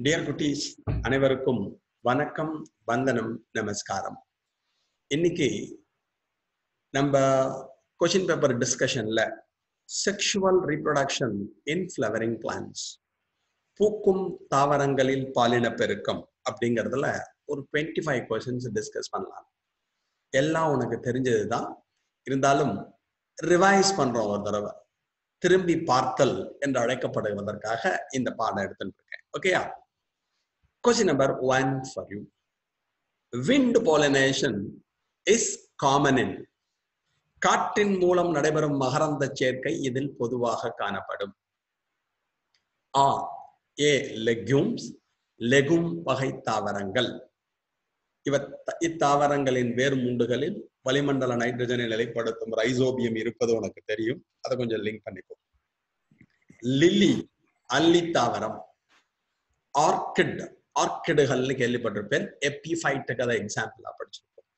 Dear குட்டீஸ் அனைவருக்கும் வணக்கம், வந்தனம், நமஸ்காரம். இன்னைக்கு நம்ம கொஸ்டின் பேப்பர் டிஸ்கஷன்ல sexual reproduction in flowering plants, பூக்கும் தாவரங்களில் பாலின பெருக்கம் அப்படிங்கிறதுல ஒரு 25 கொஸ்டின்ஸ் டிஸ்கஸ் பண்ணலாம். எல்லாம் உனக்கு தெரிஞ்சதுதான், இருந்தாலும் ரிவைஸ் பண்றோம் ஒரு தடவை. திரும்பி பார்த்தல் என்று அழைக்கப்படுவதற்காக இந்த பாடம் எடுத்துட்டு இருக்கேன். ஓகேயா? Question number 1 for you. Wind pollination is common in. காற்றின் மூலம் நடைபெறும் மகரந்த சேர்க்கை இதில் பொதுவாக காணப்படும். A. Legumes, லெகும் வகை தாவரங்கள். இத்தாவரங்களின் வேர் மூண்டுகளில் வளிமண்டல நைட்ரஜனை நிலைப்படுத்தும் ரைசோபியம் இருப்பது உனக்கு தெரியும். அதை கொஞ்சம் லிங்க் பண்ணிக்கோ. லில்லி, அல்லி தாவரம். ஆர்கிட், ஆர்கிடுகள்னு கேள்விப்பட்டிருப்பேன். எப்பிஃபைட்டுக்கு அதை எக்ஸாம்பிளா படிச்சிருப்போம்.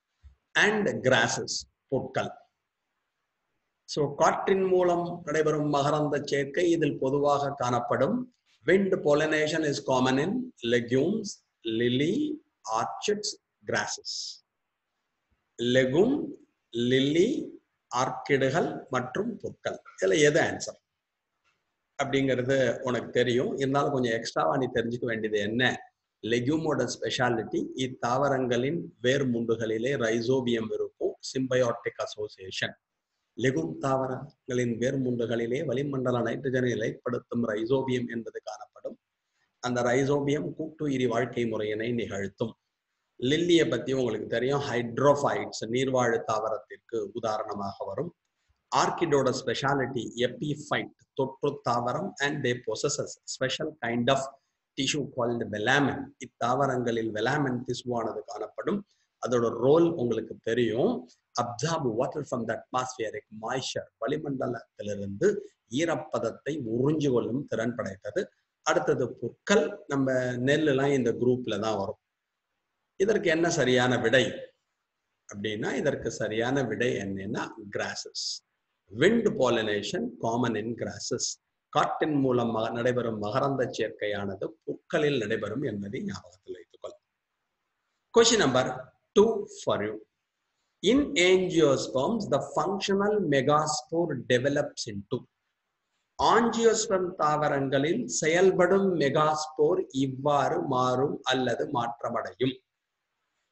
And crosses, புட்கள். ஸோ காற்றின் மூலம் நடைபெறும் மகரந்த சேர்க்கை இதில் பொதுவாக காணப்படும். Wind pollination is common in legumes, lily, orchids, grasses. Legume, lily, ஆர்கிடுகள் மற்றும் புட்கள். இதுல எது ஆன்சர் அப்படிங்கிறது உனக்கு தெரியும். இருந்தாலும் கொஞ்சம் எக்ஸ்ட்ராவா நீ தெரிஞ்சுக்க வேண்டியது என்ன, லெகுமோட ஸ்பெஷாலிட்டி இத்தாவரங்களின் வேர் முண்டுகளிலே ரைசோபியம் இருக்கும், சிம்பயோட்டிக் அசோசியேஷன். லெகும் தாவரங்களின் வேர் முண்டுகளிலே வளிமண்டல நைட்ரஜனை நிலைப்படுத்தும் ரைசோபியம் என்பது காணப்படும். அந்த ரைசோபியம் கூட்டுயிரி வாழ்க்கை முறையினை நிகழ்த்தும். லில்லியை பத்தி உங்களுக்கு தெரியும், ஹைட்ரோஃபைட்ஸ், நீர்வாழ் தாவரத்திற்கு உதாரணமாக வரும். ஆர்கிடோட ஸ்பெஷாலிட்டி எப்பிஃபைட், தொற்று தாவரம். And they possess special kind of tissue called velamen. இத்தாவரங்களில் வெலாமன் திசுவானது காணப்படும். அதோட ரோல் உங்களுக்கு தெரியும், absorb water from the atmospheric moisture, வளிமண்டலத்திலிருந்து ஈரப்பதத்தை உறிஞ்சு கொள்ளும் திறன் படைத்தது. அடுத்தது புற்கள். நம்ம நெல்லாம் இந்த குரூப்ல தான் வரும். இதற்கு என்ன சரியான விடை அப்படின்னா, இதற்கு சரியான விடை என்னன்னா grasses. Wind pollination common in grasses. காற்றின் மூலம் நடைபெறும் மகரந்த சேர்க்கையானது புற்களில் நடைபெறும் என்பதை ஞாபகத்தில் வைத்துக்கொள். Question number 2 for you. In angiosperms, the functional megaspore develops into. Angiosperm தாவரங்களில் செயல்படும் மெகாஸ்போர் இவ்வாறு மாறும் அல்லது மாற்றமடையும்.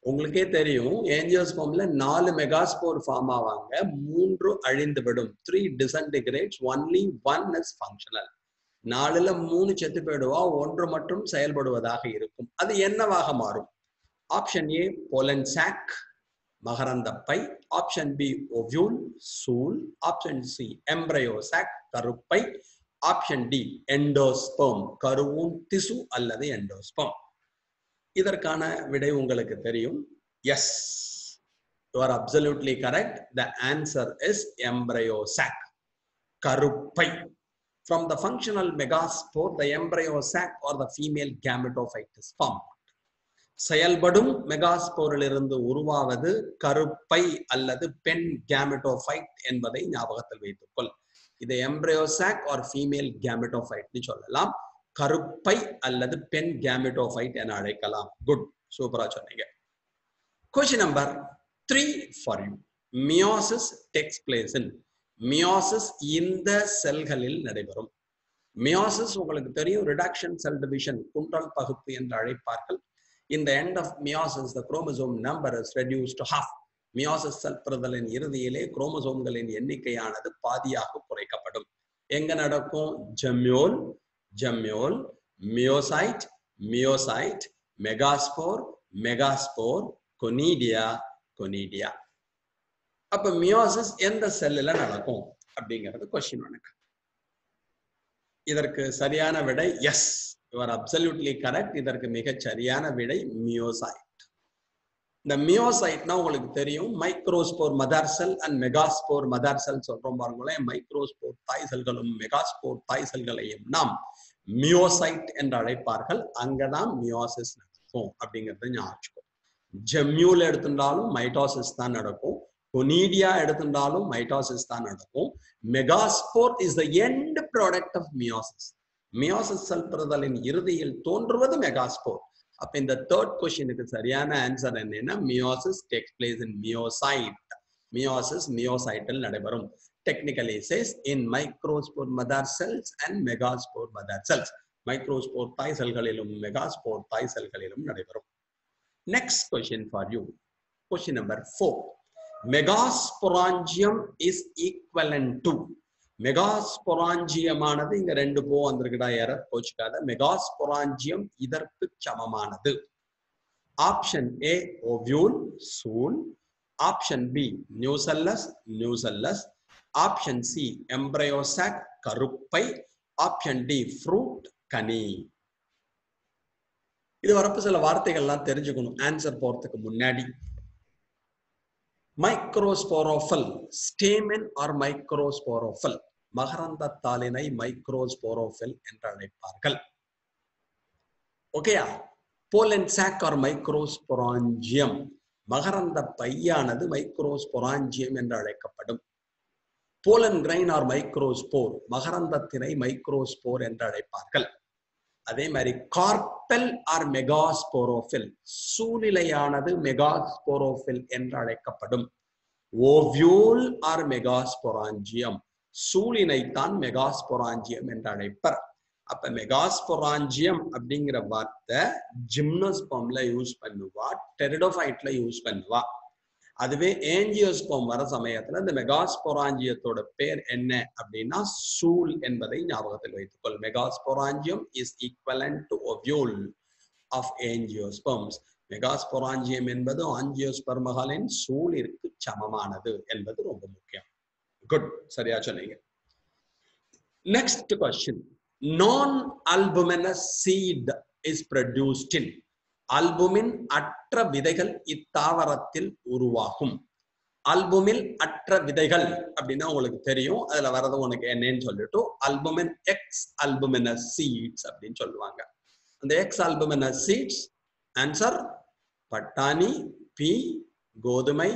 உங்களுக்கே தெரியும், ஏஞ்சியோஸ்பெர்ம்ல 4 மெகாஸ்போர் ஃபார்ம் ஆவாங்க, 3 அழிந்து விடும். 3 disintegrates, only 1 is functional. 4ல 3 செத்து போயிடுவா, 1 மட்டும் செயல்படுவதாக இருக்கும். அது என்னவாக மாறும்? ஆப்ஷன் ஏ போலன் சாக், மகரந்த பை. ஆப்ஷன் பி ஓவியூல், சூல். ஆப்ஷன் சி எம்ப்ரையோ சாக், கருப்பை. ஆப்ஷன் டி எண்டோஸ்பெர்ம், கருவூன் திசு அல்லது எண்டோஸ்பெர்ம். இதற்கான விடை உங்களுக்கு தெரியும். Yes, you are absolutely correct. The answer is embryo sac, கருப்பை. From the functional megaspore, the embryo sac or the female gametophyte is formed. செயல்படும் மெகாஸ்போரிலிருந்து உருவாவது கருப்பை அல்லது பெண் கேமெட்டோஃபைட் என்பதை ஞாபகத்தில் வைத்துக்கொள். இதை embryo sac or female gametophyte சொல்லலாம். கருப்பை அல்லது பெண் கேமெட்டோஃபைட் என அழைக்கலாம். குட், சூப்பரா சொன்னீங்க. Question number 3 for you. Meiosis takes place in. Meiosis இந்த செல்களில் நடைபெறும். மியோசிஸ் உங்களுக்கு தெரியும், ரிடக்ஷன் செல் டிவிஷன், குன்றல் பகுப்பு என்று அழைப்பார்கள். In the end of meiosis, the chromosome number is reduced to half. Meiosis cell பிரிதலின் இறுதியிலே குரோமோசோம்களின் எண்ணிக்கையானது பாதியாக குறைக்கப்படும். எங்க நடக்கும்? Gemmule, gemmule, meiocyte, meiocyte, megaspore, megaspore, conidia, conidia. அப்ப மியோசிஸ் எந்த செல்லுல நடக்கும் அப்படிங்கிறது கொஸ்டின் உனக்கு. இதற்கு சரியான விடை yes, you are absolutely correct. இதற்கு மிகச் சரியான விடை மியோசைட். இந்த மியோசைட்னா உங்களுக்கு தெரியும், microspore mother cell and megaspore mother cell சொல்றோம் பாருங்களேன். மைக்ரோஸ்போர் தாய் செல்களும் மெகாஸ்போர் தாய் செல்களையும் நாம் மியோசைட் என்று அழைப்பார்கள். அங்கதான் மியோசிஸ் நடக்கும் அப்படிங்கிறது ஞாபகம். ஜெம்யூல் எடுத்துட்டாலும் மைட்டோசிஸ் தான் நடக்கும். கொனீடியா எடுத்துட்டாலும் மைட்டோசிஸ் தான் நடக்கும். Megaspore is the end product of meiosis. Meiosis cell பிரிதலின் இறுதியில் தோன்றுவது மெகாஸ்போர். அப்ப இந்த தேர்ட் கொஸ்டினுக்கு சரியான ஆன்சர் என்னன்னா meiosis takes place in meiocyte. Meiosis மியோசைட்டில் நடைபெறும். Technically says in microspore mother cells and megaspore mother cells. Microspore தாய் செல்களிலும் மெகாஸ்போர் தாய் செல்களிலும் நடைபெறும். Next question for you. Question number 4. Megasporangium is equivalent to. Megasporangium ஆனது இங்க ரெண்டு போ வந்திருக்குடா யார போச்சுக்காத. மெகாஸ்பொராஞ்சியம் இதற்கு சமமானது. ஆப்ஷன் ஏ ஓவியூல் சூல், option B nucellus nucellus, option C embryo sac கருப்பை, ஆப்ஷன் டி ஃப்ரூட் கனி. இது வரப்ப சில வார்த்தைகள்லாம் தெரிஞ்சுக்கணும் ஆன்சர் போறதுக்கு முன்னாடி. மைக்ரோஸ்போரோஃபல் ஸ்டேமன் ஆர் மைக்ரோஸ்போரோஃபல், மகரந்தத்தாளினை மைக்ரோஸ்போரோஃபல் என்று அழைப்பார்கள். ஓகேயா? போலன் சாக் ஆர் மைக்ரோஸ்பொராஞ்சியம், மகரந்த பையானது மைக்ரோஸ்பொராஞ்சியம் என்று அழைக்கப்படும். போலன் கிரைன் ஆர் மைக்ரோஸ்போர், மகரந்தத்தினை மைக்ரோஸ்போர் என்று அழைப்பார்கள். அதே மாதிரி கார்பெல் ஆர் மெகாஸ்போரோஃபில், சூழ்நிலையானது மெகாஸ்போரோஃபில் என்று அழைக்கப்படும். ஓவியூல் ஆர் மெகாஸ்பொராஞ்சியம், சூழினைத்தான் மெகாஸ்பொராஞ்சியம் என்று அழைப்பர். அப்ப மெகாஸ்பொராஞ்சியம் அப்படிங்கிற வார்த்தை ஜிம்னோஸ்பர்ம்ல யூஸ் பண்ணுவா, டெரிடோஃபைட்ல யூஸ் பண்ணுவா. அதுவே ஏஞ்சியோஸ்போம் வர சமயத்துல இந்த மெகாஸ்பொராஞ்சியத்தோட பேர் என்ன அப்படின்னா சூல் என்பதை ஞாபகத்தில் வைத்துக்கொள். Megasporangium is equivalent to ovule of angiosperms. Megasporangium என்பது ஆஞ்சியோஸ்பர்மகளின் சூலிற்கு சமமானது என்பது ரொம்ப முக்கியம். குட், சரியா சொன்னீங்க. Next question. Non albuminous seed is produced in. Albumin அற்ற விதைகள் இத்தாவரத்தில் உருவாகும். அல்புமின் அற்ற விதைகள் அப்படின்னா உங்களுக்கு தெரியும், அதுல வர்றது உனக்கு என்னன்னு சொல்லிட்டு அல்புமின் எக்ஸ் அல்புமினஸ் சீட்ஸ் அப்படின்னு சொல்லுவாங்க. அந்த எக்ஸ் அல்புமினஸ் சீட்ஸ் ஆன்சர் பட்டாணி, பீ, கோதுமை,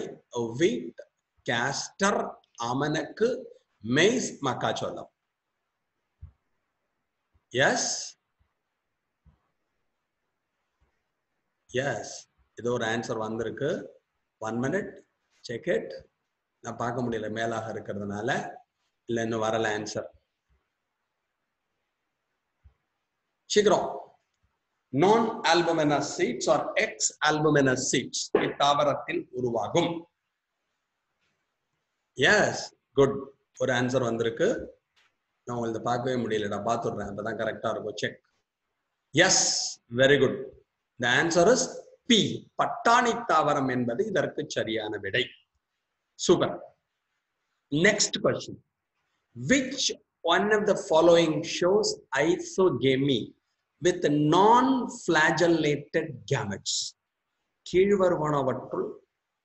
வீட், கேஸ்டர், ஆமணக்கு, மெய்ஸ், மக்காச்சோளம். எஸ் எஸ், இது ஒரு ஆன்சர் வந்திருக்கு. 1 minute, check it. நான் பார்க்க முடியல மேலாக இருக்கிறதுனால, இல்ல இன்னும் வரல ஆன்சர். சீக்கிரம். Non albuminous seeds or ex albuminous seeds இத்தாவரத்தில் உருவாகும். எஸ், குட், ஒரு ஆன்சர் வந்திருக்கு. நான் உங்களுக்கு பார்க்கவே முடியலடா, பார்த்துடுறேன், அப்பதான் கரெக்டா இருக்கும். Check. Yes, very good. The answer is P. பட்டாணி தாவரம் என்பது இதற்கு சரியான விடை. Super. Next question. Which one of the following shows isogamy with non-flagellated gametes? கீழ்வருவனவற்றுள்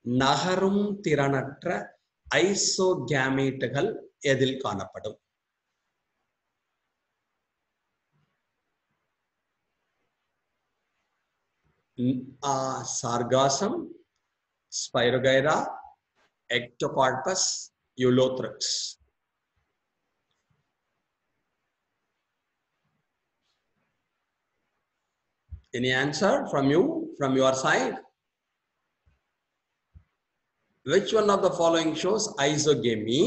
நகரும் திறனற்ற ஐசோகேமீட்டுகள் எதில் காணப்படும்? Sargassum, Spirogyra, Ectocarpus, Eulothrix. Any answer from you, from your side? Which one of the following shows isogamy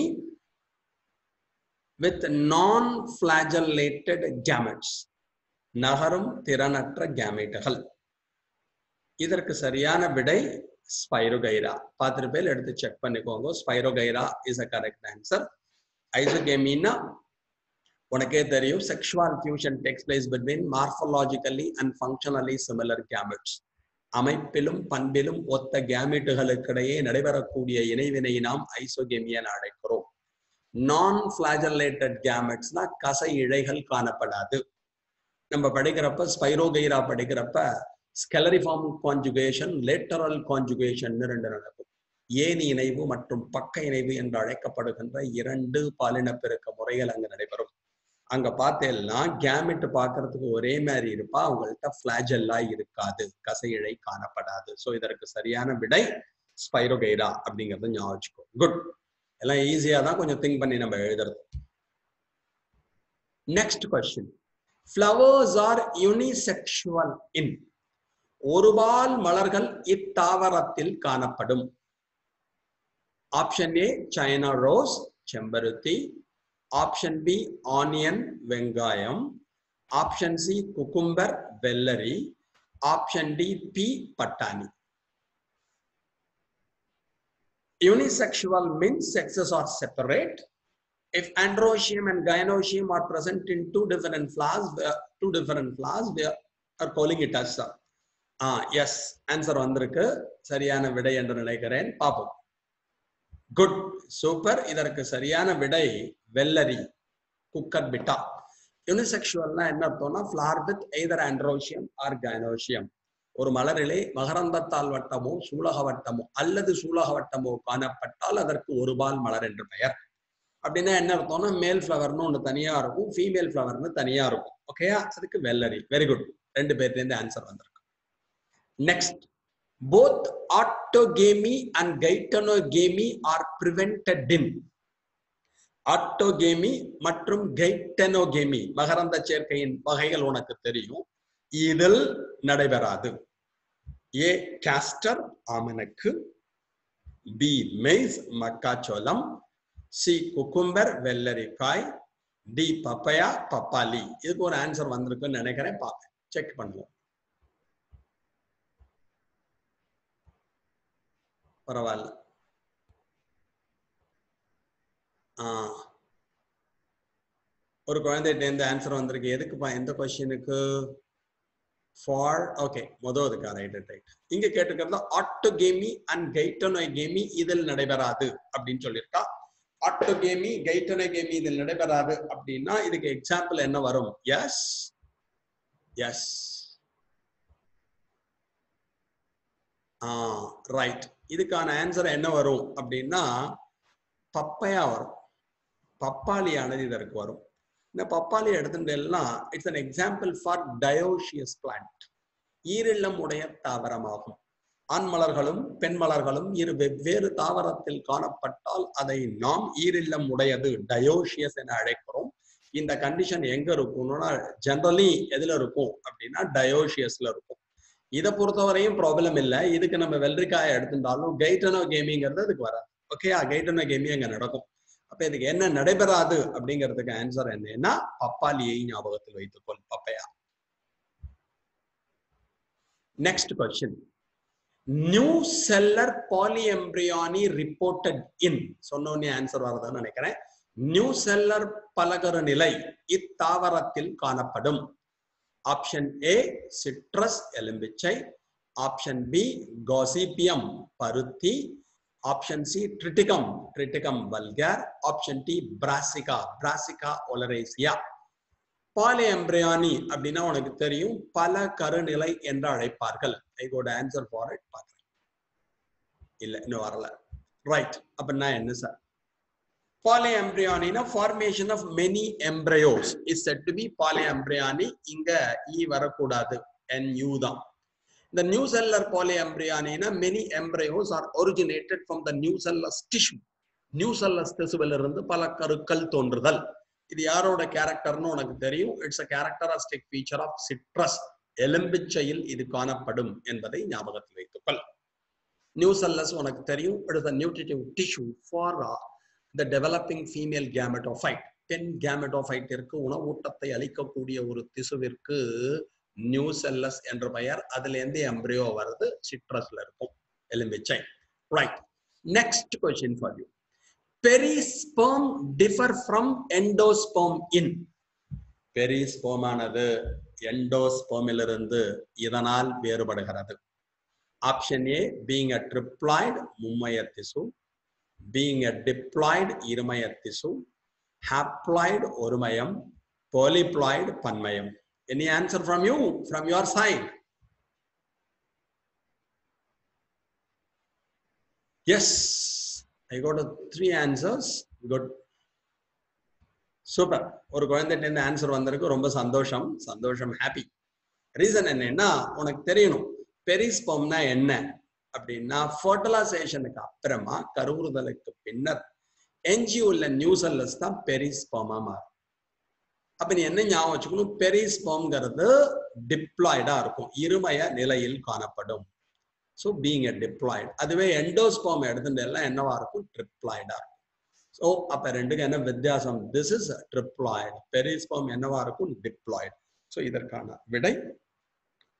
with non-flagellated gametes? நகரும் திறனற்ற கேமெட்டுகள். இதற்கு சரியான விடை spirogyra. பார்த்துட்டு பேர் எடுத்து செக் பண்ணிக்கோங்க. Spirogyra is a correct answer. ஐசோகேமின்னா உனக்கே தெரியும், sexual fusion takes place between morphologically and functionally similar gametes. அமைப்பிலும் பண்பிலும் ஒத்த கேமெட்டுகளுக்கிடையே நடைபெறக்கூடிய இணைவினை நாம் ஐசோகேமி என அழைக்கிறோம். நான் ஃபிளாஜெல்லேட்டட் கேமெட்ஸ்னா கசை இழைகள் காணப்படாது. நம்ம படிக்கிறப்ப ஸ்பைரோகைரா படிக்கிறப்ப ஸ்கெலரிஃபார்ம் கான்ஜுகேஷன், லேட்டரல் கான்ஜுகேஷன் ரெண்டு நடக்கும். ஏணி இணைவு மற்றும் பக்க இணைவு என்று அழைக்கப்படுகின்ற 2 பாலினப்பெருக்க முறைகள் அங்க நடைபெறும். அங்க பார்த்தேன்னா கேமெட் பார்க்கறதுக்கு ஒரே மாதிரி இருப்பா, அவங்கள்ட்ட ஃபிளாஜெல்லா இருக்காது, கசை இழை காணப்படாது. ஸோ இதற்கு சரியான விடை ஸ்பைரோகைரா அப்படிங்கிறது ஞாபகம் வச்சுக்கோ. குட், எல்லாம் ஈஸியா தான், கொஞ்சம் திங்க் பண்ணி நம்ம எழுதுறது. Next question. flowers are unisexual in. ஒருபால் மலர்கள் இத்தாவரத்தில் காணப்படும். ஆப்ஷன் ஏ சைனா ரோஸ் செம்பருத்தி, ஆப்ஷன் பி ஆனியன் வெங்காயம், ஆப்ஷன் சி குக்கும்பர் வெள்ளரி, ஆப்ஷன் டி பி பட்டாணி. Unisexual means sexes are separate. If androecium and gynoecium are present in two different flowers, we are calling it as yes, answer வந்திருக்கு. சரியான விடை என்று நினைக்கிறேன். பாப்போம். Good, super. இதற்கு சரியான விடை வெள்ளரி, குக்கர்பிட்டா. யூனிசெக்சுவல்னா என்ன அர்த்தம்னா flower with either androecium or gynoecium. ஒரு மலரிலே மகரந்தத்தால் வட்டமோ சூலக வட்டமோ அல்லது சூலக வட்டமோ காணப்பட்டால் அதற்கு ஒருபால் மலர் என்று பெயர். அப்படின்னா என்ன அர்த்தம்னா மேல் ஃபிளவர்னு ஒன்று தனியா இருக்கும், ஃபீமேல் ஃபிளவர்னு தனியா இருக்கும். ஓகேயா? அதுக்கு வெள்ளரி. Very good. ரெண்டு பேர்லேருந்து ஆன்சர் வந்திருக்கு. Next, both autogamy and geitonogamy are prevented in. ஆட்டோகேமி மற்றும் கைட்டனோகேமி மகரந்த சேர்க்கையின் வகைகள் உனக்கு தெரியும். இதில் நடைபெறாது. ஏ காஸ்டர் ஆமணக்கு, பி மெய்ஸ் மக்காச்சோளம், சி குக்கும்பர் வெள்ளரிக்காய், டி பப்பயா பப்பாளி. இதுக்கு ஒரு ஆன்சர் வந்திருக்குன்னு நினைக்கிறேன். பார்ப்பேன், செக் பண்ணுவோம். பரவாயில்ல. ஒரு குழந்தைகிட்ட இருந்து ஆன்சர் வந்திருக்கு. எதுக்குப்பா? எந்த கொஸ்டினுக்கு? ஃபார் ஓகே, முதல்துக்கா? Right right. இங்க கேட்டுக்கிறது ஆட்டோகேமி அண்ட் கைட்டனோகேமி இதில் நடைபெறாது அப்படின்னு சொல்லியிருக்கா. ஆட்டோகேமி கைட்டனோகேமி இதில் நடைபெறாது அப்படின்னா இதுக்கு எக்ஸாம்பிள் என்ன வரும்? Yes yes right. இதுக்கான ஆன்சர் என்ன வரும் அப்படின்னா பப்பையா வரும். பப்பாளியானது இதற்கு வரும். இந்த பப்பாளி எடுத்துட்டேன்னா it's an example for dioecious plant. ஈரில்லம் உடைய தாவரமாகும். ஆண் மலர்களும் பெண் மலர்களும் இரு வெவ்வேறு தாவரத்தில் காணப்பட்டால் அதை நாம் ஈரில்லம் உடையது டயோஷியஸ் என அழைக்கிறோம். இந்த கண்டிஷன் எங்க இருக்கும்னா ஜெனரலி எதுல இருக்கும் அப்படின்னா டயோஷியஸ்ல இருக்கும். இதை பொறுத்தவரையும் ப்ராப்ளம் இல்லை. இதுக்கு நம்ம வெள்ளரிக்காயை எடுத்துட்டாலும் கைட்டனோகேமிங்கிறது அதுக்கு வராது. ஓகே, கைட்டனோகேமி அங்க நடக்கும். அப்ப இதுக்கு என்ன நடைபெறாது அப்படிங்கிறதுக்கு ஆன்சர் என்னன்னா பப்பாளியை ஞாபகத்தில் வைத்துக்கொள், papaya. Next question, nucellar polyembryony reported in. சொன்னோன்னே ஆன்சர் வரதுன்னு நினைக்கிறேன். நியூ செல்லர் பலகரு நிலை இத்தாவரத்தில் காணப்படும். ஆப்ஷன் ஏ சிட்ரஸ் எலும்பிச்சை, ஆப்ஷன் பி காசிபியம் பருத்தி, option C triticum triticum vulgare, option D brassica brassica oleracea. Polyembryony அப்படின்னா உனக்கு தெரியும் பல கருநிலை என்று அழைப்பார்கள். I got answer for it. பார்க்கிறேன். இல்ல, இன்னும் வரல. ரைட். அப்படின்னா என்ன sir? Polyembryony, formation of many embryos is said to be polyembryony. இங்க E வரக்கூடாது, NU தான். The new cellular polyembryony, many embryos are originated from the new cellus tissue. New cellus tissue இருந்து பல கருக்கள் தோன்றுதல். இது யாரோட கேரக்டர்னு உனக்கு தெரியும். It's a characteristic feature of citrus. எலும்பிச்சையில் இது காணப்படும் என்பதை ஞாபகத்தில் வைத்துக்கொள். New cellus உனக்கு தெரியும். It is a nutritive tissue for the developing female gametophyte. பெண் gametophyte இருக்கு உணவூட்டத்தை அளிக்கக்கூடிய ஒரு திசுவிற்கு நியூ செல்லஸ் என்ற பெயர். அதுல இருந்து எம்பிரியோ வருது, சிட்ரஸ்ல இருக்கும், எலும்பிச்சை. Right. Next question for you. Perisperm differ from endosperm in. Perisperm ஆனது எண்டோஸ்பெர்மிலிருந்து இதனால் வேறுபடுகிறது. Option A being a triploid மும்மைய திசு, being a diploid இருமய திசு, haploid ஒருமயம், polyploid பன்மயம். Any answer from you, from your side? Yes, I got 3 answers. Good, super. ஒரு குழந்தைகிட்ட இருந்து ஆன்சர் வந்திருக்கு. ரொம்ப சந்தோஷம், சந்தோஷம், ஹாப்பி. ரீசன் என்னன்னா உனக்கு தெரியணும் பெரிஸ்பெர்ம்னா என்ன அப்படின்னா ஃபர்டிலைசேஷனுக்கு அப்புறமா கருவுறுதலுக்கு பின்னர் எஞ்சி உள்ள நியூ செல்லஸ் தான் பெரிஸ்பெர்மா மாறும். அப்ப நீ என்ன ஞாபகம் வச்சுக்கணும், பெரிஸ்பெர்ம்ங்கிறது டிப்ளாய்டா இருக்கும், இருமய நிலையில் காணப்படும். So being a diploid. அதுவே எண்டோஸ்பெர்ம் எடுத்துட்டேன்னா என்னவா இருக்கும், ட்ரிப்ளாய்டா இருக்கும். ஸோ அப்ப ரெண்டுக்கு என்ன வித்தியாசம், திஸ் இஸ் ட்ரிப்ளாய்டு, பெரிஸ்பெர்ம் என்னவா இருக்கும், டிப்ளாய்டு. ஸோ இதற்கான விடை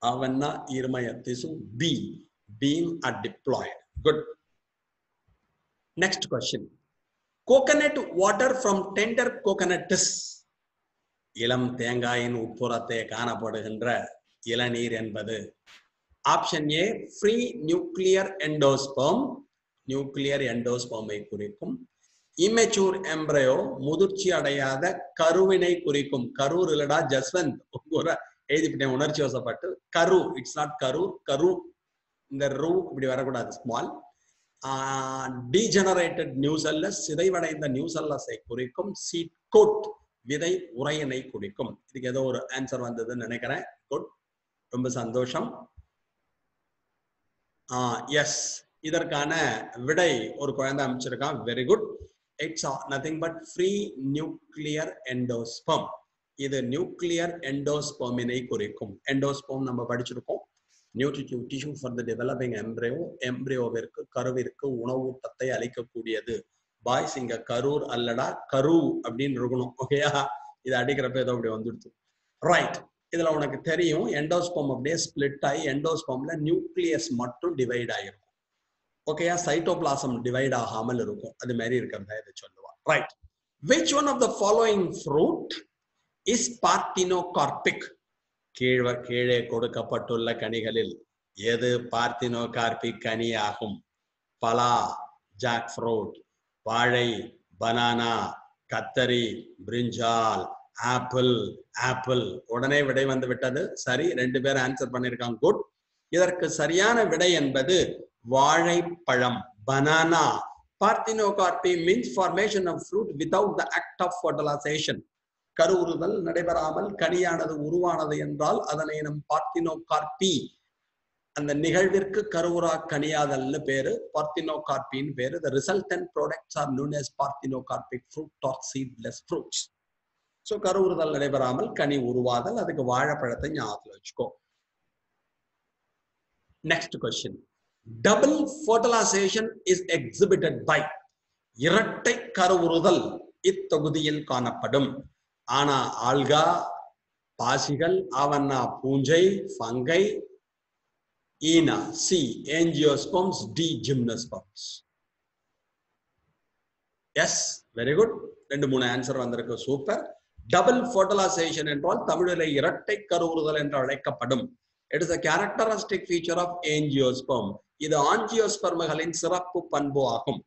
அவன்னா இருமய திசு, B being a diploid. Good. Next question. Coconut water from tender coconuts, இளம் தேங்காயின் உட்புறத்தை காணப்படுகின்ற இளநீர் என்பது option A free nuclear endosperm, nuclear எண்டோஸ்பெர்மை குறிக்கும். இமெச்சூர் எம்ப்ரயோ, முதிர்ச்சி அடையாத கருவினை குறிக்கும். கரூர் இல்லடா ஜஸ்வந்த், எழுதிவிட்டேன் உணர்ச்சி வசப்பட்டு. கரு, இட்ஸ் நாட் கரூர், கரு, இந்த ரூ இப்படி வரக்கூடாது, ஸ்மால். டீஜெனரேட்டட் நியூசெல்லஸ், சிதைவடைந்த நியூசெல்லஸை குறிக்கும். சீட் கோட், விதை உரையினை குறிக்கும். இதுக்கு ஏதோ ஒரு ஆன்சர் வந்ததுன்னு நினைக்கிறேன். குட், ரொம்ப சந்தோஷம். எஸ், இதற்கான விடை ஒரு குழந்தை அமைச்சிருக்கான். Very good. It's nothing but free nuclear endosperm. இது நியூக்ளியர் எண்டோஸ்பெர்மினை குறிக்கும். எண்டோஸ்பெர்ம் நம்ம படிச்சிருக்கோம், nutritive tissue for the developing embryo, எம்ப்ரியோவிற்கு கருவிற்கு உணவூட்டத்தை அளிக்கக்கூடியது. பாய்ஸ் இங்க கரூர் அல்லடா கரு அப்படின்னு இருக்கணும், ஓகேயா? இது அடிக்கிறப்ப ஏதோ அப்படி வந்துடுச்சு. ரைட். இதுல உனக்கு தெரியும் எண்டோஸ்பெர்ம் அப்படியே ஸ்பிளிட் ஆகி எண்டோஸ்பெர்ம்ல நியூக்ளியஸ் மட்டும் டிவைட் ஆகிருக்கும், ஓகேயா? சைட்டோபிளாசம் டிவைட் ஆகாமல் இருக்கும். அது மாதிரி இருக்கிறதா இதை சொல்லுவா. Right. Which one of the following fruit is parthenocarpic? கீழே கொடுக்கப்பட்டுள்ள கனிகளில் எது பார்த்தினோகார்பிக் கனி ஆகும்? பலா, ஜாக் ஃப்ரூட், வாழை, பனானா, கத்தரி, பிரிஞ்சால், ஆப்பிள். ஆப்பிள். உடனே விடை வந்து விட்டது. சரி, 2 பேர் ஆன்சர் பண்ணிருக்காங்க. குட். இதற்கு சரியான விடை என்பது வாழைப்பழம், banana. Parthenocarpy means formation of fruit without the act of fertilisation. கருவுறுதல் நடைபெறாமல் கனியானது உருவானது என்றால் அதனை நம் பார்த்தினோகார்பி, அந்த நிகழ்விற்கு கருவுரா கனியாதல்னு பேரு, பார்த்தினோகார்பின்னு பேரு. The resultant products are known as parthenocarpic fruit or seedless fruits. So கருவுறுதல் நடைபெறாமல் கனி உருவாதல், அதுக்கு வாழைப்பழத்தை ஞாபகத்துல வச்சுக்கோ. Next question. Double fertilization is exhibited by. இரட்டை கருவுறுதல் இத்தொகுதியில் காணப்படும். ஆனா ஆல்கா, பாசிகள், அவன்னா பூஞ்சை, ஃபங்கை, ஈனா, C angiosperms, D gymnosperms. S, very good. 2-3 answer வந்திருக்கு. சூப்பர். டபுள் ஃபர்டிலைசேஷன் என்றால் தமிழிலே இரட்டை கருவுறுதல் என்று அழைக்கப்படும். It is a characteristic feature of angiosperm. இது ஆஞ்சியோஸ்பெர்ம்களின் சிறப்பு பண்பு ஆகும்.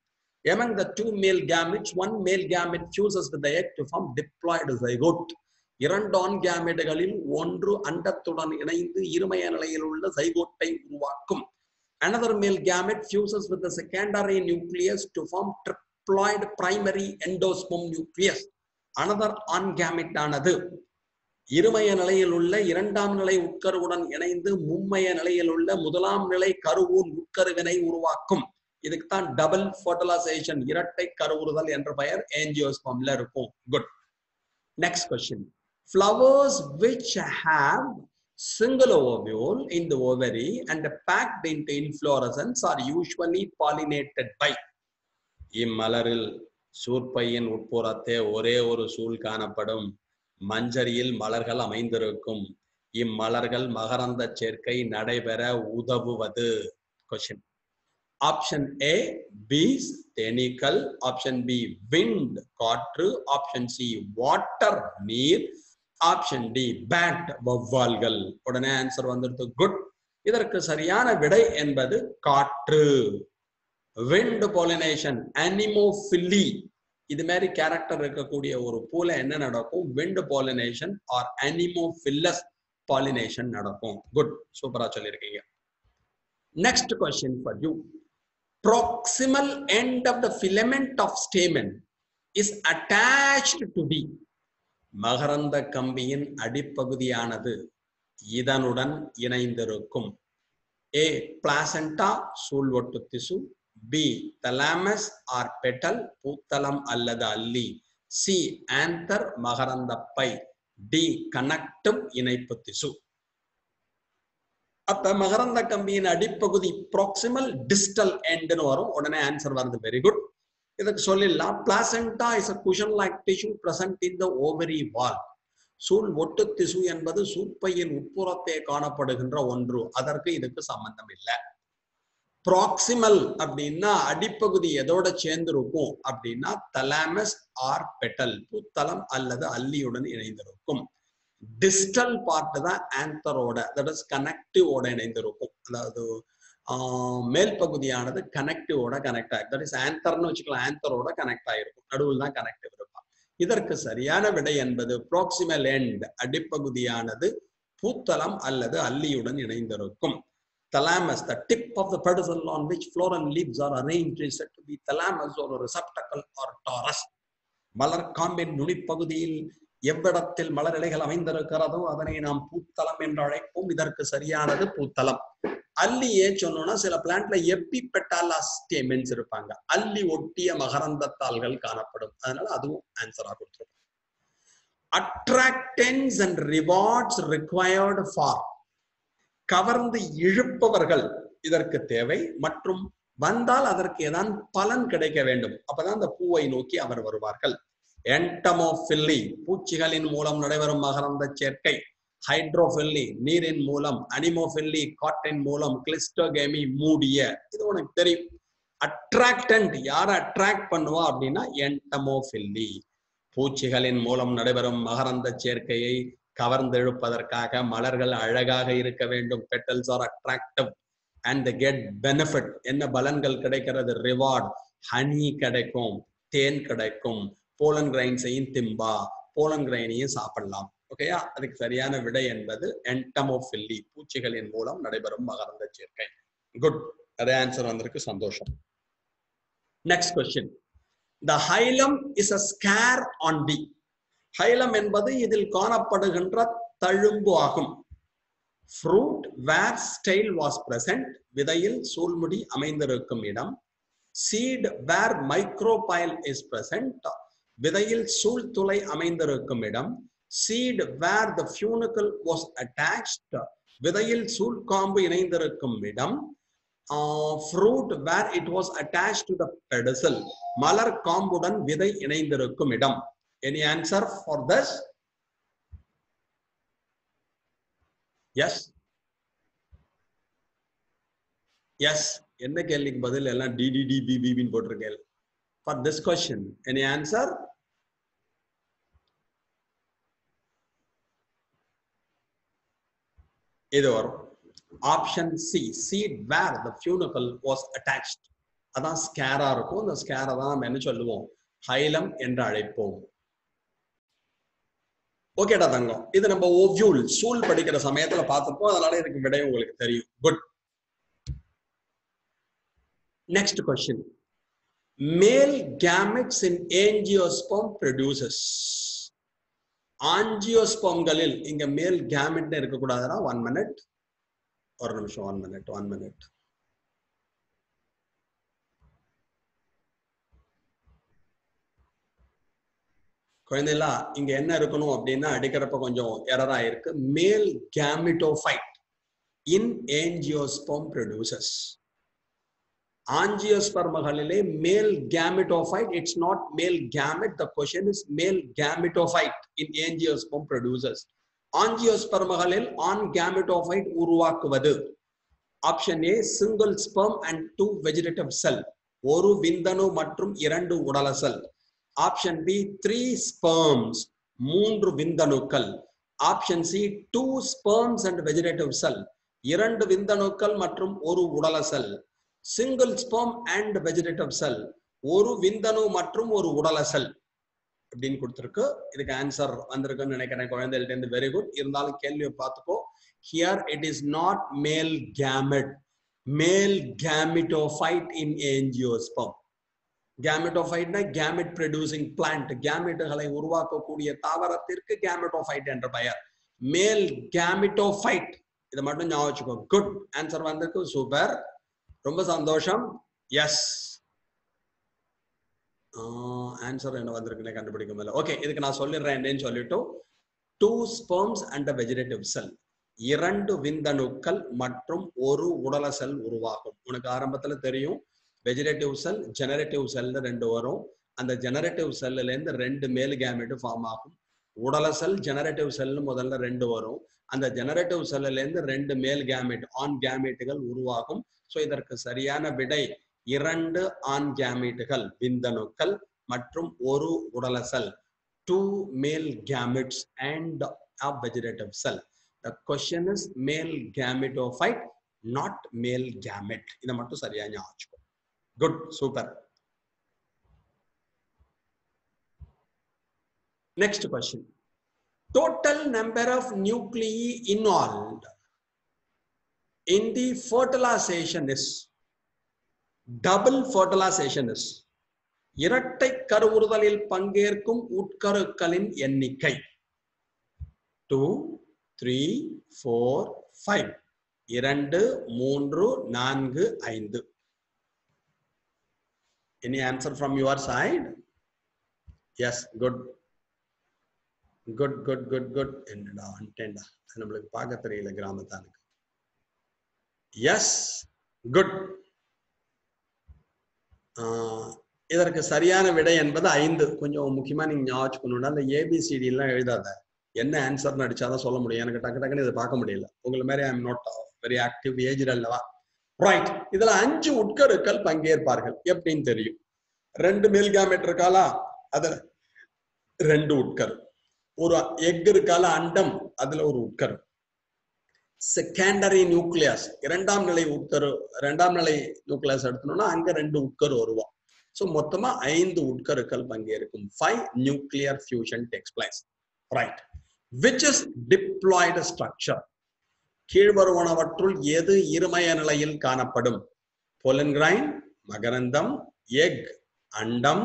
Among the 2 male gametes, one male gamete fuses with the egg to form diploid zygote. 2 ஆண் கேமெட்டுகளில் ஒன்று அண்டத்துடன் இணைந்து இருமய நிலையில் உள்ள ஜைகோட்டை உருவாக்கும். Another male gamete fuses with the secondary nucleus to form triploid primary endosperm nucleus. Another ஆண் கேமெட் ஆனது இருமய நிலையில் உள்ள 2ஆம் நிலை உட்கருவுடன் இணைந்து மும்மய நிலையில் உள்ள 1ஆம் நிலை கருவூன் உட்கருவினை உருவாக்கும். இதுக்கு தான் டபுள் ஃபர்டிலைசேஷன், இரட்டை கருவுறுதல் என்ற பெயர் ஆஞ்சியோஸ்பெர்ம்ல இருக்கும். Good. Next question. Flowers which have single ovule in the ovary and packed into inflorescence are usually pollinated by. இம்மலரில் சூர்பையின் உட்புறத்தே ஒரே ஒரு சூல் காணப்படும். மஞ்சரியில் மலர்கள் அமைந்திருக்கும். இம்மலர்கள் மகரந்த சேர்க்கை நடைபெற உதவுவது. கொஸ்டின். ஆப்ஷன் ஏ பீஸ், தேனீக்கள். ஆப்ஷன் பி விண்ட், காற்று. ஆப்ஷன் சி வாட்டர், நீர். ஆப்ஷன் டி பேட், வௌவால்கள். உடனே ஆன்சர் வந்துடுது. குட். இதற்கு சரியான விடை என்பது காற்று. Wind pollination, anemophily. இது மாதிரி கேரக்டர் இருக்கக்கூடிய ஒரு பூல என்ன நடக்கும்? Wind pollination or anemophilous pollination நடக்கும். குட், சூப்பரா சொல்லியிருக்கீங்க. Next question for you. Proximal end of the filament of stamen is attached to the. மகரந்த கம்பியின் அடிப்பகுதியானது இதனுடன் இணைந்திருக்கும். A. Placenta, சூல்வொட்டு திசு. B. Thalamus or petal, பூத்தலம் அல்லது அல்லி. C. Anther, மகரந்த பை. டி கனெக்டும் இணைப்பு திசு. அப்ப மகரந்த கம்பியின் அடிப்பகுதி ப்ராக்சிமல் டிஸ்டல் எண்ட்னு வரும். உடனே ஆன்சர் வருது. Very good. இதுக்கு சொல்லிடலாம். பிளாசென்டா is a cushion like tissue present in the ovary wall. சூழ் ஒட்டு திசு என்பது சூப்பையின் உட்புறத்தே காணப்படுகின்ற ஒன்று. அதற்கு இதுக்கு சம்பந்தம் இல்லை. ப்ராக்சிமல் அப்படின்னா அடிப்பகுதி எதோட சேர்ந்திருக்கும் அப்படின்னா தலாமஸ் ஆர் பெட்டல், பூத்தலம் அல்லது அல்லியுடன் இணைந்திருக்கும். டிஸ்டல் பார்ட் தான் ஆந்தரோட, தட் இஸ் கனெக்டிவோட இணைந்திருக்கும். அதாவது மேல் பகுதியானது கனெக்டிவோட கனெக்ட் ஆகும். தட் இஸ் ஆந்தர்னு வச்சுக்கலாம். ஆந்தரோட கனெக்ட் ஆயிருக்கும். நடுவில் தான் கனெக்டிவ் இருக்கும். இதற்கு சரியான விடை என்பது ப்ராக்சிமல் எண்ட், அடிப்பகுதியானது பூத்தலம் அல்லது அல்லியுடன் இணைந்திருக்கும். Thalamus, the tip of the pedicel on which floral leaves are arranged, is said to be thalamus or a receptacle or torus. மலர் காம்பின் நுனிப்பகுதியில் எவ்விடத்தில் மலர் இலைகள் அமைந்திருக்கிறதோ அதனை நாம் பூத்தலம் என்று அழைப்போம். இதற்கு சரியானது பூத்தலம். அல்லி ஏன் சொன்னோம்னா சில பிளான்ட்ல எப்பிபெட்டாலஸ் ஸ்டேமென்ஸ் இருப்பாங்க. அல்லி ஒட்டிய மகரந்த தாள்கள் காணப்படும். அதனால அதுவும் ஆன்சரா கொடுத்துருக்கோம். Attractants and rewards required for, கவர்ந்து இழுப்பவர்கள் இதற்கு தேவை, மற்றும் வந்தால் அதற்கு ஏதான் பலன் கிடைக்க வேண்டும். அப்பதான் அந்த பூவை நோக்கி அவர் வருவார்கள். என்டமோஃபில்லி, பூச்சிகளின் மூலம் நடைபெறும் மகரந்த சேர்க்கை. ஹைட்ரோஃபில்லி, நீரின் மூலம். அனிமோஃபில்லி, காற்றின் மூலம். கிளிஸ்டோகேமி, மூடிய. இது உனக்கு தெரியும். அட்ராக்டன்ட், யாரை அட்ராக்ட் பண்ணுவா அப்படின்னா என்டமோஃபில்லி. பூச்சிகளின் மூலம் நடைபெறும் மகரந்த சேர்க்கையை கவர்ந்தெழுப்பதற்காக மலர்கள் அழகாக இருக்க வேண்டும். Petals are attractive and they get benefit. என்ன பலன்கள் கிடைக்கிறது? ரிவார்ட், ஹனி கிடைக்கும், தேன் கிடைக்கும். போலன் கிரைன்ஸையும் திம்பா, போலன் கிரைனையும் சாப்பிடலாம். ஓகேயா? அதுக்கு சரியான விடை என்பது என்டமோஃபில்லி, பூச்சிகளின் மூலம் நடைபெறும் மகரந்த சேர்க்கை. குட், அதே ஆன்சர் வந்திருக்கு. சந்தோஷம். Next question. The hilum is a scare on D. Hilum என்பது இதில் காணப்படுகின்ற தழும்பு ஆகும். Fruit where style was present, விதையில் சூழ்முடி அமைந்திருக்கும் இடம். Seed where micropyle is present, விதையில் சூழ்துளை அமைந்திருக்கும் இடம். Seed where the funicle was attached, விதையில் சூழ்காம்பு இணைந்திருக்கும் இடம். Fruit where it was attached to the pedicel, மலர் காம்புடன் விதை இணைந்திருக்கும் இடம். Any answer for this? Yes. Yes. என்ன கேள்விக்கு பதில் எல்லாம் DDDBB போட்டிருக்கேன். For this question, any answer? இது வரும். Option C, seed where the funicle was attached. அதான் ஸ்கேரா இருக்கும். இந்த ஸ்கேரை தான் நம்ம என்ன சொல்லுவோம்? ஹைலம் என்று அழைப்போம். ஓகேடா தங்கம். இது நம்ம ஓவ்யூல் சூல் படிக்கிற சமயத்துல பார்த்துப்போம். அதனால இதுக்கு விடை உங்களுக்கு தெரியும். குட். Next question. மேல் கேமெட்ஸ் இன் ஏஞ்சியோஸ்போம் ப்ரொடியூசஸ். ஆஞ்சியோஸ்போம்களில் இங்க மேல் கேமெட் இருக்கக்கூடாதுன்னா 1 minute, ஒரு நிமிஷம். 1 minute. குழந்தைகளா, இங்க என்ன இருக்கணும் அப்படின்னா அடிக்கிறப்ப கொஞ்சம் எரரா இருக்கு. மேல் கேமிட்டோஃபைட் இன் ஏஞ்சியோஸ்போம் ப்ரொடியூசஸ். ஆஞ்சியோஸ்பர்மகளிலே male gametophyte, it's not male gamete. The question is male gametophyte in angiosperm produces. ஆஞ்சியோஸ்பர்மகளில் ஆண் கேமிட்டோஃபைட் உருவாக்குவது. Option A, single sperm and 2 vegetative cell, ஒரு விந்தணு மற்றும் 2 உடல செல். ஆப்ஷன் பி, 3 sperms, 3 விந்தணுக்கள். Option C, 2 sperms and vegetative cell, 2 விந்தணுக்கள் மற்றும் 1 உடல செல். Single sperm and vegetative cell, 1 விந்தணு மற்றும் 1 உடல செல் அப்படின்னு கொடுத்துருக்கு. இதுக்கு ஆன்சர் வந்திருக்குன்னு நினைக்கிறேன் குழந்தைகிட்ட இருந்து. Very good. இருந்தாலும் கேள்வியை பார்த்துக்கோ. Here it is not male gamete, male gametophyte in angiosperm. கேமெட்டோஃபைட்னா கேமெட் ப்ரொடியூசிங் பிளான்ட், கேமெட்டுகளை உருவாக்கக்கூடிய தாவரத்திற்கு கேமெட்டோஃபைட் என்ற பெயர். மேல் கேமெட்டோஃபைட், இதை மட்டும் ஞாபகம் வச்சுக்கோ. குட், ஆன்சர் வந்திருக்கு. சூப்பர், ரொம்ப சந்தோஷம். எஸ், ஆன்சர் என்ன வந்திருக்குன்னு கண்டுபிடிக்க முடியல. ஓகே, இதுக்கு நான் சொல்லிடுறேன் என்னன்னு சொல்லிட்டு 2 sperms and a vegetative cell. 2 விந்தணுக்கள் மற்றும் ஒரு உடல செல் உருவாகும். உனக்கு ஆரம்பத்துல தெரியும் வெஜிடேட்டிவ் செல் ஜெனரேட்டிவ் செல்னு 2 வரும். அந்த ஜெனரேட்டிவ் செல்லுல இருந்து 2 மேல் கேமெட் ஃபார்ம் ஆகும். உடல செல் ஜெனரேட்டிவ் செல்னு முதல்ல 2 வரும். அந்த ஜெனரேட்டிவ் செல்லுல இருந்து 2 மேல் கேமெட் ஆன் கேமெட்டுகள் உருவாகும். சோ இதற்கு சரியான விடை 2 ஆன் கேமெட்டுகள் விந்தணுக்கள் மற்றும் ஒரு உடல செல். 2 male gametes and a vegetative cell. The question is male gametophyte, not male gamete. இத மட்டும் சரியா ஞாபகம். Good, super. Next question. Total number of nuclei involved in the fertilization is double fertilization is இரட்டை கருவுறுதலில் பங்கேற்கும் உட்கருக்களின் எண்ணிக்கை 2, 3, 4, 5. 2, 3, 4, 5. Any answer from your side? Yes, good. Good. என்னடா அண்டேண்டா நம்மளுக்கு பார்க்க தெரியல கிராமத்தானுக்கு. Yes, good. இதற்கு சரியான விடை என்பது 5. கொஞ்சம் முக்கியமா நீங்க ஞாபகம் அந்த ஏபிசிடி எல்லாம் எழுதாத. என்ன ஆன்சர் அடிச்சாதான் சொல்ல முடியும். எனக்கு டக்குன்னு இதை பார்க்க முடியல. உங்களை மாதிரி I am not very active age அல்லவா. ரைட். இதுல 5 உட்கருக்கள் பங்கேற்பார்கள். எப்படின்னு தெரியும். 2 மேல் கேமெட் இருக்காளா, அதுல 2 உட்கரு. ஒரு எக் இருக்கால அண்டம், அதுல ஒரு உட்கரு. செகண்டரி நியூக்ளியஸ் இரண்டாம் நிலை உட்கரு, 2ஆம் நிலை நியூக்ளியஸ் எடுத்தோம்னா அங்க 2 உட்கரு வருவோம். So மொத்தமா 5 உட்கருக்கள் பங்கேற்கும். 5 nuclear fusion takes place. Right. Which is diploid structure? கீழ்வருவனவற்றுள் எது இருமய நிலையில் காணப்படும்? pollen grain, மகரந்தம், எக், அண்டம்,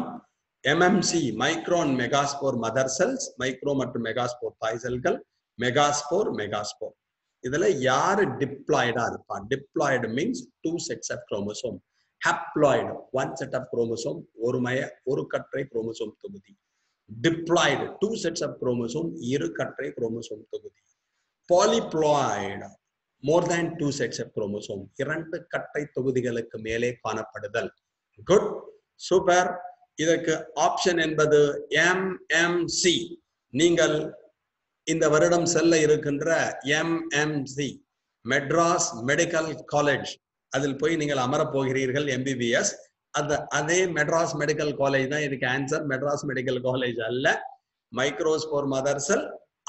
MMC, micron megaspore mother cells, micro மற்றும் மெகாஸ்போர் தாய் செல்கள், மெகாஸ்போர். இதுல யாரு டிப்ளாய்டா இருப்பா? Diploid means 2 sets of chromosome. Haploid, 1 set of chromosome, ஒரு கற்றை குரோமோசோம் தொகுதி. Diploid, 2 sets of chromosome, இரு கற்றை குரோமோசோம் தொகுதி. Polyploid, more than 2 sets of chromosome, 2 கற்றை தொகுதிகளுக்கு மேலே காணப்படுதல். Good, super. இதற்கு ஆப்ஷன் என்பது MMC. நீங்கள் இந்த வருடம் செல்ல இருக்கின்ற MMC, மெட்ராஸ் மெடிக்கல் காலேஜ், அதில் போய் நீங்கள் அமர போகிறீர்கள் MBBS. அதே மெட்ராஸ் மெடிக்கல் காலேஜ் தான் இதுக்கு ஆன்சர். மெட்ராஸ் மெடிக்கல் காலேஜ் அல்ல. Microspore mother cell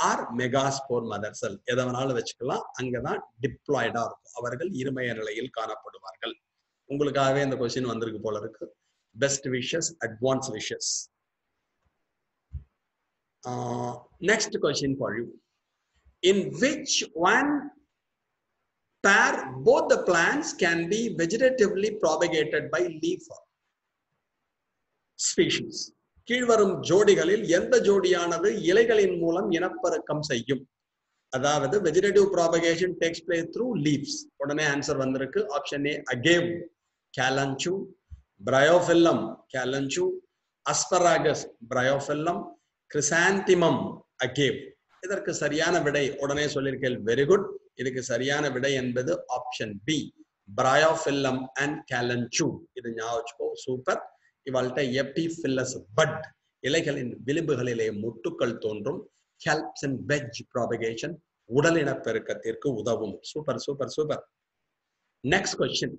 or megaspore mother cell எதை வேணாலும் வச்சுக்கலாம். அங்கதான் டிப்ளாய்டா இருக்கும். அவர்கள் இருமய நிலையில் காணப்படுவார்கள். உங்களுக்காகவே இந்த கொஸ்டின் வந்திருக்கு போல இருக்கு. Best wishes, advance wishes. Next question for you. In which one pair both the plants can be vegetatively propagated by leaf species? கீழ்வரும் ஜோடிகளில் எந்த ஜோடியானது இலைகளின் மூலம் இனப்பெருக்கம் செய்யும்? அதாவது vegetative propagation takes place through leaves. உடனே ஆன்சர் வந்திருக்கு. Option A agave, kalanchoe, bryophyllum, kalanchoe, asparagus, bryophyllum, chrysanthemum, agave. இதற்கு சரியான விடை உடனே சொல்லியிருக்கேன். Very good. இதுக்கு சரியான விடை என்பது option B, bryophyllum and kalanchoe. இது ஞாபகம். சூப்பர். இவாள்கிட்ட எபிஃபில்லஸ் பட், இலைகளின் விளிம்புகளிலே முட்டுக்கள் தோன்றும். ஹெல்ப்ஸ் இன் வெஜ் ப்ராபகேஷன், உடல் இனப்பெருக்கத்திற்கு உதவும். Super. Next question.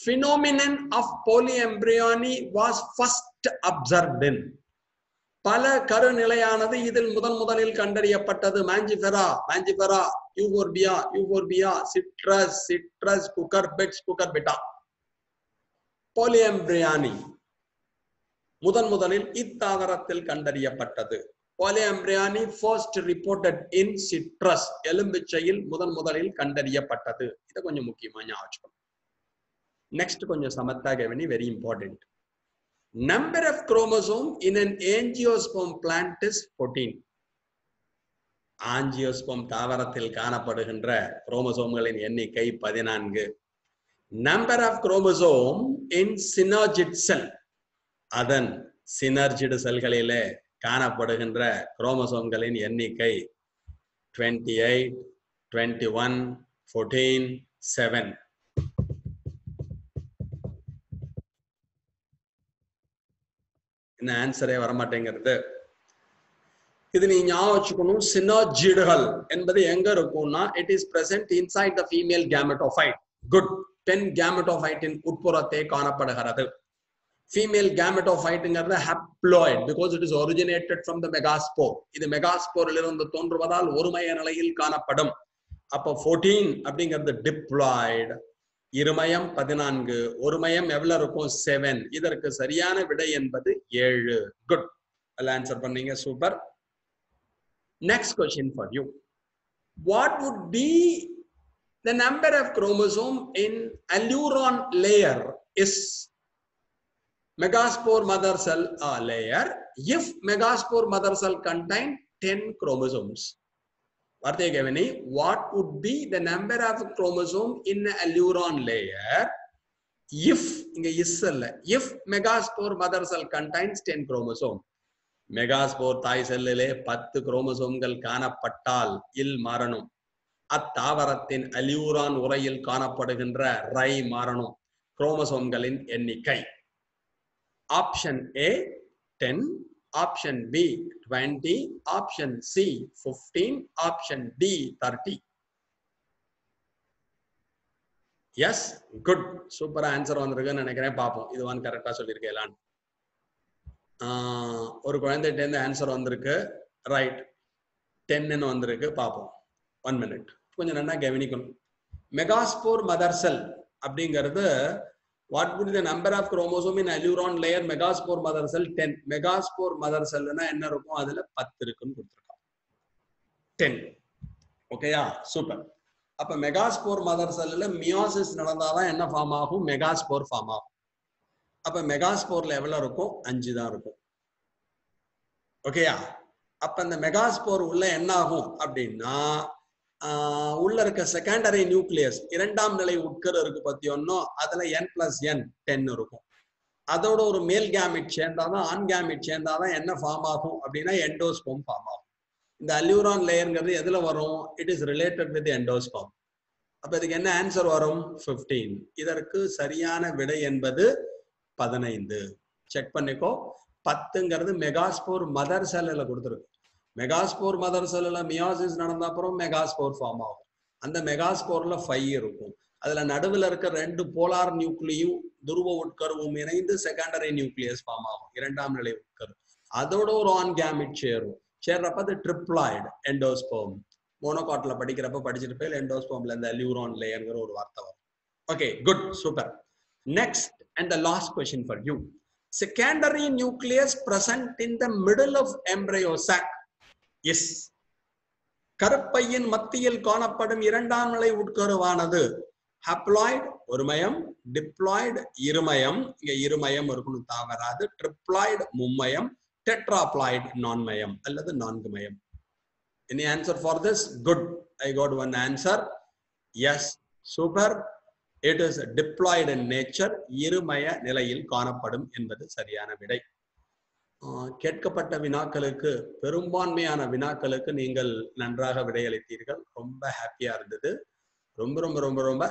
Phenomenon of polyembryony was first observed in. பல கருநிலையானது இதில் முதலில் கண்டறியப்பட்டது. மாஞ்சிஃபெரா, யூபோர்பியா, சிட்ரஸ், குக்கர்பிட்டா. polyembryony முதலில் இத்தாவரத்தில் கண்டறியப்பட்டது. polyembryony first reported in citrus, எலும்பிச்சையில் முதலில் கண்டறியப்பட்டது. இது கொஞ்சம் முக்கியமா ஞாபகம். நெக்ஸ்ட் கொஞ்சம் சமத்தா கவனி, very important. Number of chromosome in an angiosperm plant is 14. Angiosperm தாவரத்தில் காணப்படுகின்ற குரோமோசோம்களின் எண்ணிக்கை 14. Number of chromosome in synergid cell, அதன் சினர்ஜிடு செல்களிலே காணப்படுகின்ற குரோமோசோம்களின் எண்ணிக்கை 28, 21, 14, 7. இந்த ஆன்சரே வரமாட்டேங்கிறது. இது நீ ஞாபகம் வச்சுக்கணும். சினர்ஜிடுகள் என்பது எங்க இருக்கும்னா it is present inside the female gametophyte. Good. 10 gametophyte இன் உட்புறத்தே காணப்படுகிறது. Female gametophyteங்கிறது haploid because it is originated from the megaspore. இது மெகாஸ்போரிலிருந்து தோன்றுவதால் ஒருமைய நிலையில் காணப்படும். அப்ப 14 அப்படிங்கிறது diploid. இருமயம் 14, ஒருமயம் எவ்வளவு இருக்கும் 7. இதற்கு சரியான விடை என்பது 7. குட். well ஆன்சர் பண்ணீங்க, super. Next question for you. What would be the number of chromosome in alluron layer is megaspore mother cell layer if megaspore mother cell contain 10 chromosomes? Varthe Gavani, what would be the number of chromosome in alluron layer if if megaspore mother cell contains 10 chromosome? Megaspore தாய் செல்லிலே 10 குரோமோசோம்கள் காணப்பட்டால் இல் மாறணும். அத்தாவரத்தின் அல்யூரான் உரையில் காணப்படுகின்ற ரை மாறணும். குரோமோசோம்களின் எண்ணிக்கை. Option A 10, option B 20, option C 15, option D 30. Yes, good, சூப்பரா ஆன்சர் வந்திருக்குன்னு நினைக்கிறேன். பார்ப்போம் இது வந்து கரெக்டா சொல்லியிருக்கேன். ஒரு குழந்தைகிட்ட இருந்து ஆன்சர் வந்திருக்கு. ரைட், 10 வந்திருக்கு. பார்ப்போம். 1 minute. கொஞ்சம் நல்லா கவனிக்கணும். மெகாஸ்போர் மதர் செல் அப்படிங்கிறது what would be the number of chromosome in alluron layer megaspore mother cell 10. Megaspore mother செல்னா என்ன இருக்கும்? அதுல 10 இருக்குன்னு கொடுத்துருக்காங்க. 10. ஓகேயா? சூப்பர். அப்ப மெகாஸ்போர் மதர் செல்ல மியோசிஸ் நடந்தாதான் என்ன ஃபார்ம் ஆகும்? மெகாஸ்போர் ஃபார்ம் ஆகும். அப்ப மெகாஸ்போர்ல எவ்வளவு இருக்கும்? 5 தான் இருக்கும். ஓகேயா? அப்ப இந்த மெகாஸ்போர் உள்ள என்ன ஆகும் அப்படின்னா உள்ள இருக்க செகண்டரி நியூக்ளியஸ், இரண்டாம் நிலை உட்கரு இருக்கு பத்தியோன்னோ, அதுல n+n 10 இருக்கும். அதோட ஒரு மேல் கேமிட் சேர்ந்தாதான், ஆன் கேமிட் சேர்ந்தாதான் என்ன ஃபார்ம் ஆகும் அப்படின்னா எண்டோஸ்போம் ஃபார்ம் ஆகும். இந்த அல்யூரான் லேயர்ங்கிறது எதுல வரும்? It is related with endosperm. அப்ப இதுக்கு என்ன ஆன்சர் வரும்? 15. இதற்கு சரியான விடை என்பது 15. செக் பண்ணிக்கோ. 10ங்கிறது மெகாஸ்போர் மதர் செல்ல கொடுத்துருக்கு. மெகாஸ்போர் மதர் செல்ல மியோசிஸ் நடந்த அப்புறம் மெகாஸ்போர் ஃபார்ம் ஆகும். அந்த மெகாஸ்போர்ல 5 இருக்கும். அதுல நடுவில் இருக்க 2 போலார் நியூக்ளியும் துருவ உட்கருவும் இணைந்து செகண்டரி நியூக்ளியஸ் ஃபார்ம் ஆகும், இரண்டாம் நிலை உட்கரு. அதோட ஒரு ஆன் கேமிட் சேர்றப்ப அது ட்ரிப்ளாய்டு எண்டோஸ்போம். மோனோகாட்ல படிக்கிறப்ப படிச்சுட்டு போய் எண்டோஸ்போம்ல இந்த அல்யூரான் லேயர்ங்கிற ஒரு வார்த்தை வரும். Okay, good, super. Next and the last question for you. Secondary nucleus present in the middle of embryo sac is கருப்பையின் மத்தியில் காணப்படும் இரண்டாம் நிலை உட்கருவானது haploid ஒருமயம், diploid இருமயம், இங்க இருமயம் இருக்கணும் தவறாது, triploid மும்மயம், tetraploid நான்மயம் அல்லது நான்குமயம். Any answer for this? Good, I got one answer. Yes, super. It is diploid in nature. இருமய நிலையில் காணப்படும் என்பது சரியான விடை. கேட்கப்பட்ட வினாக்களுக்கு, பெரும்பான்மையான வினாக்களுக்கு நீங்கள் நன்றாக விடையளித்தீர்கள். ரொம்ப ஹாப்பியா இருந்தது. ரொம்ப ரொம்ப ரொம்ப ரொம்ப